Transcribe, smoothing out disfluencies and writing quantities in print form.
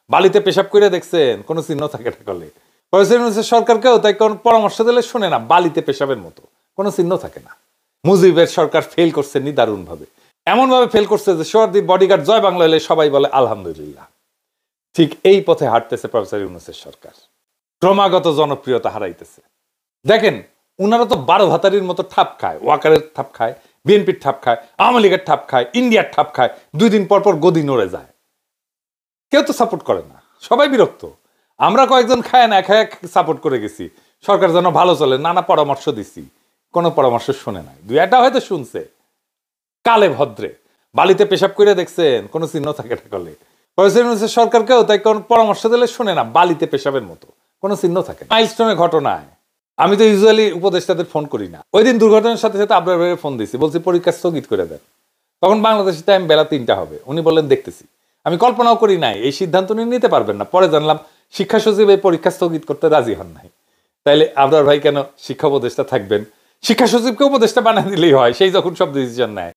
বালিতে পেশাব করে দেখছেন, কোনো চিহ্ন থাকে না করলে। প্রফেসর সরকারকেও তাই কোন পরামর্শ দিলে শোনে না, বালিতে পেশাবের মতো, কোনো চিহ্ন থাকে না। মুজিবের সরকার ফেল করছে নিদারুণ ভাবে, এমন ভাবে ফেল করছে যে সোহরাওয়ার্দীর বডিগার্ড জয় বাংলা হলে সবাই বলে আলহামদুলিল্লাহ। ঠিক এই পথে হাঁটতেছে প্রফেসর ইউনূসের সরকার, ক্রমাগত জনপ্রিয়তা হারাইতেছে। দেখেন, উনারা তো 12 ভাতারির মতো ঠাপ খায়, ওয়াকারের ঠাপ খায়, বিএনপির ঠাপ খায়, আওয়ামী লীগের ঠাপ খায়, ইন্ডিয়ার ঠাপ খায়, 2 দিন পর পর গদি নড়ে যায়। কেউ তো সাপোর্ট করে না, সবাই বিরক্ত। আমরা কয়েকজন খায় না খায় সাপোর্ট করে গেছি, সরকার যেন ভালো চলে, নানা পরামর্শ দিছি, কোনো পরামর্শ শুনে নাই। 2-1টা হয়তো শুনছে। কালে ভদ্রে বালিতে পেশাব করে দেখছেন, কোনো চিহ্ন থাকে না করলে। প্রফেসর সরকারকেও তাই কোন পরামর্শ দিলে শোনে না, বালিতে পেশাবের মতো, কোনো চিহ্ন থাকে না। মাইলস্টোনের ঘটনায় আমি তো ইউজুয়ালি উপদেষ্টাদের ফোন করি না। ওই দিন দুর্ঘটনার সাথে সাথে আবরার ভাইয়ের ফোন দিছি, বলছি পরীক্ষা স্থগিত করে দেন। তখন বাংলাদেশের টাইম বেলা 3টা হবে, উনি বললেন দেখতেছি। আমি কল্পনাও করি নাই এই সিদ্ধান্ত উনি নিতে পারবেন না। পরে জানলাম শিক্ষা সচিব এই পরীক্ষা স্থগিত করতে রাজি হন নাই। তাইলে আবরার ভাই কেন শিক্ষা উপদেষ্টা থাকবেন? শিক্ষা সচিবকে উপদেষ্টা বানিয়ে দিলেই হয়, সেই যখন সব ডিসিশন নেয়।